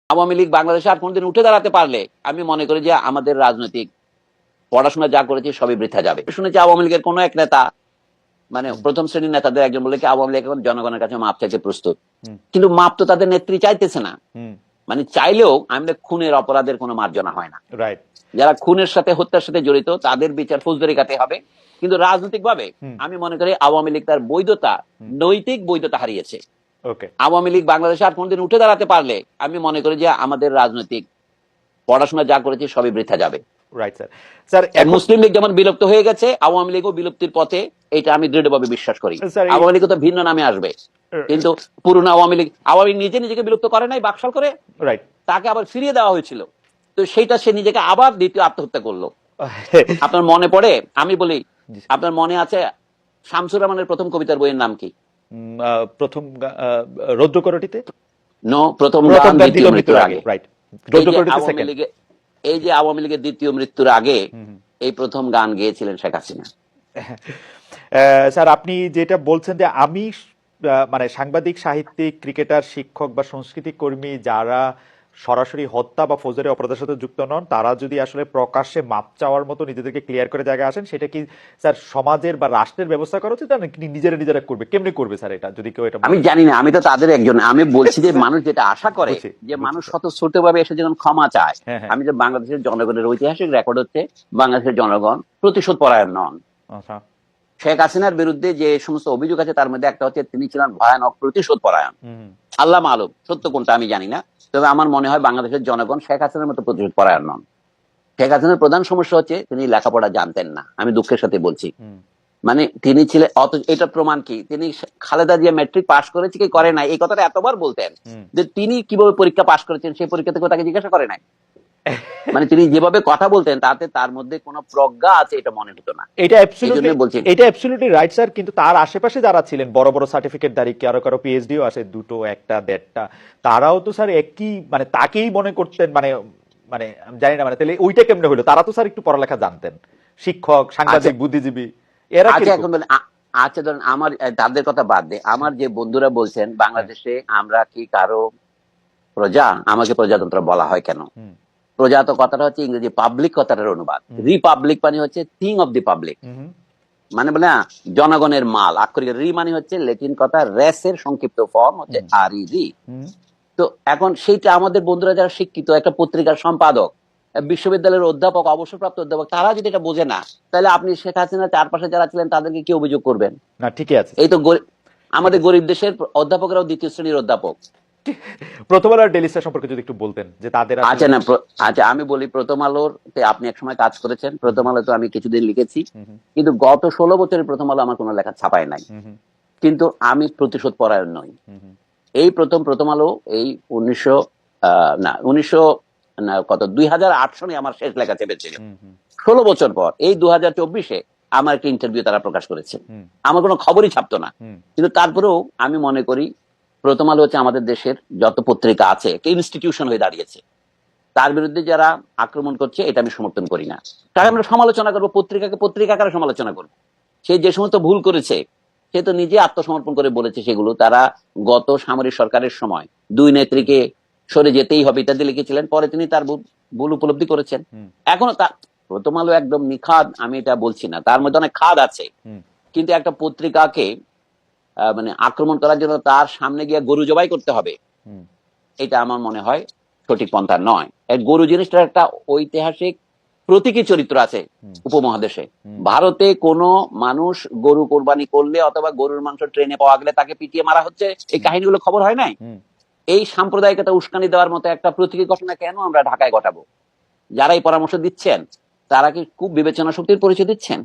আওয়ামী লীগ বাংলাদেশে আর কোনদিন উঠে দাঁড়াতে পারলে আমি মনে করি যে আমাদের রাজনৈতিক পড়াশোনা যা করেছি সবই বৃথা যাবে। শুনেছি আওয়ামী লীগের কোন এক নেতা মানে প্রথম শ্রেণীর নেতাদের একজন বলে কি আওয়ামী লীগ এখন জনগণের কাছে মাপ চাইতে প্রস্তুত, কিন্তু মাপ তো তাদের নেত্রী চাইতেছে না। মানে চাইলেও আমাদের খুনের অপরাধের কোনো মার্জনা হয় না। যারা খুনের সাথে হত্যার সাথে জড়িত তাদের বিচার ফৌজদারি কাটে হবে, কিন্তু রাজনৈতিক ভাবে আমি মনে করি আওয়ামী লীগ তার বৈধতা, নৈতিক বৈধতা হারিয়েছে। আওয়ামী লীগ বাংলাদেশে আর কোনদিন উঠে দাঁড়াতে পারলে আমি মনে করি যে আমাদের রাজনৈতিক পড়াশোনা যা করেছি সবই বৃথা যাবে। মুসলিম লীগ যেমন বিলুপ্ত হয়ে গেছে, আওয়ামী লীগও বিলুপ্তির পথে, এটা আমি দৃঢ়ভাবে বিশ্বাস করি। আওয়ামী লীগ তো ভিন্ন নামে আসবে, কিন্তু পুরনো আওয়ামী লীগ নিজে নিজেকে বিলুপ্ত করে নাই, বাকশাল করে তাকে আবার ফিরিয়ে দেওয়া হয়েছিল, তো সেইটা সে নিজেকে আবার দ্বিতীয় আত্মহত্যা করলো। আপনার মনে পড়ে, আমি বলি আপনার মনে আছে শামসুর রহমানের প্রথম কবিতার বইয়ের নাম কি? প্রথম রৌদ্রকরটিতে প্রথম গান দ্বিতীয় মৃত্যুর আগে। এই যে আওয়ামী লীগের দ্বিতীয় মৃত্যুর আগে এই প্রথম গান গেয়েছিলেন শেখ হাসিনা। স্যার আপনি যেটা বলছেন যে আমি মানে সাংবাদিক, সাহিত্যিক, ক্রিকেটার, শিক্ষক বা সংস্কৃতি কর্মী যারা সরাসরি হত্যা বা ফৌজদারি অপরাধের সাথে যুক্ত নন, তারা যদি আসলে প্রকাশ্যে মাপ চাওয়ার মতো নিজেদেরকে ক্লিয়ার করে জায়গায় আসেন, সেটা কি স্যার সমাজের বা রাষ্ট্রের ব্যবস্থা করা উচিত নাকি নিজেরা করবে? কেমনি করবে স্যার এটা, যদি কেউ এটা? আমি জানি না, আমি তো তাদের একজন। আমি বলছি যে মানুষ যেটা আশা করে যে মানুষ স্বতঃস্ফূর্ত ভাবে এসে যখন ক্ষমা চায়, আমি যে বাংলাদেশের জনগণের ঐতিহাসিক রেকর্ড হচ্ছে বাংলাদেশের জনগণ প্রতিশোধ পরায়ণ নন। শেখ হাসিনার বিরুদ্ধে যে সমস্ত অভিযোগ আছে তার মধ্যে একটা হচ্ছে তিনি ছিলেন ভয়ানক প্রতিশোধ পরায়ণ। আল্লাহ মালুম সত্য কোনটা আমি জানি না, তবে আমার মনে হয় বাংলাদেশের জনগণ শেখ হাসিনার মতো প্রতিশোধ পরায়ণ নন। শেখ হাসিনার প্রধান সমস্যা হচ্ছে তিনি লেখাপড়া জানতেন না, আমি দুঃখের সাথে বলছি। মানে তিনি ছিলেন, এটা প্রমাণ কি তিনি খালেদা জিয়া ম্যাট্রিক পাশ করেছে কি করে নাই এই কথাটা এতবার বলতেন যে তিনি কিভাবে পরীক্ষা পাশ করেছেন সেই পরীক্ষা থেকে তাকে জিজ্ঞাসা করে নাই। মানে তিনি যেভাবে কথা বলতেন তাতে তার মধ্যে কোনো প্রজ্ঞা আছে এটা মনে হতো না। এটা অ্যাবসলিউটলি রাইট স্যার, কিন্তু তার আশেপাশে যারা ছিলেন বড় বড় সার্টিফিকেটধারী, কারো পিএইচডিও আছে, দুটো একটা দেড়টা, তারাও তো স্যার একই মানে তাকেই মনে করতেন, মানে মানে জানি না, মানে তাহলে ওইটা কেমনে হলো? তারা তো স্যার একটু পড়ালেখা জানতেন, শিক্ষক, সাংবাদিক, বুদ্ধিজীবী, এরা আচ্ছা ধরেন আমার তাদের কথা বাদ দে, আমার যে বন্ধুরা বলছেন বাংলাদেশে আমরা কি কারো প্রজা, আমাকে প্রজাতন্ত্র বলা হয় কেন? প্রজাত কথাটা হচ্ছে ইংরেজি পাবলিক কথাটার অনুবাদ, রিপাবলিক মানে হচ্ছে থিং অফ দি পাবলিক, মানে বলে না জনগণের মাল। আক্ষরিক রি মানে হচ্ছে ল্যাটিন কথা রেসের সংক্ষিপ্ত ফর্ম হচ্ছে আর ই রি। তো এখন সেইটা আমাদের বন্ধুরা যারা শিক্ষিত, একটা পত্রিকার সম্পাদক, বিশ্ববিদ্যালয়ের অধ্যাপক, অবসরপ্রাপ্ত অধ্যাপক, তারা যদি এটা বোঝে না তাহলে আপনি শেখ হাসিনার চারপাশে যারা ছিলেন তাদেরকে কি অভিযোগ করবেন? না ঠিকই আছে, এই তো আমাদের গরিব দেশের অধ্যাপকরাও দ্বিতীয় শ্রেণীর অধ্যাপক। প্রথম আলোর ডেইলি স্টার সম্পর্কে যদি একটু বলতেন যে তাদের। আচ্ছা আমি বলি, প্রথম আলোর আপনি একসময় কাজ করেছেন, প্রথম আলো তো আমি কিছুদিন লিখেছি, কিন্তু গত 16 বছরের প্রথম আলো আমার কোনো লেখা ছাপায় নাই। কিন্তু আমি প্রতিশোধ পরায়ণ নই। এই প্রথম আলো এই 2008 সনে আমার শেষ লেখা চেপেছিল। 16 বছর পর এই 2024-এ আমার একটা ইন্টারভিউ তারা প্রকাশ করেছে, আমার কোনো খবরই ছাপতো না। কিন্তু তারপরেও আমি মনে করি প্রথম আলো হচ্ছে আমাদের দেশের যত পত্রিকা আছে একটা ইনস্টিটিউশন হয়ে দাঁড়িয়েছে। তার বিরুদ্ধে যারা আক্রমণ করছে এটা আমি সমর্থন করি না। তাকে আমরা সমালোচনা করবো, পত্রিকা আকারে সমালোচনা করবো। সে যে সমস্ত ভুল করেছে সে তো নিজে আত্মসমর্পণ করে বলেছে সেগুলো। তারা গত সামরিক সরকারের সময় দুই নেত্রীকে সরে যেতেই হবে ইত্যাদি লিখেছিলেন, পরে তিনি তার ভুল উপলব্ধি করেছেন। এখনো প্রথম আলো একদম নিখাদ আমি এটা বলছি না, তার মধ্যে অনেক খাদ আছে, কিন্তু একটা পত্রিকাকে মানে আক্রমণ করার জন্য তার সামনে গিয়ে গরু জবাই করতে হবে, এটা আমার মনে হয় সঠিক পন্থা নয়। গরু জিনিসটার একটা ঐতিহাসিক প্রতীকী চরিত্র আছে উপমহাদেশে। ভারতে কোনো মানুষ গরু কোরবানি করলে অথবা গরুর মাংস ট্রেনে পাওয়া গেলে তাকে পিটিয়ে মারা হচ্ছে, এই কাহিনীগুলো খবর হয় নাই? এই সাম্প্রদায়িকতা উস্কানি দেওয়ার মতো একটা প্রতীকী ঘটনা কেন আমরা ঢাকায় ঘটাবো? যারা এই পরামর্শ দিচ্ছেন তারা কি খুব বিবেচনা শক্তির পরিচয় দিচ্ছেন?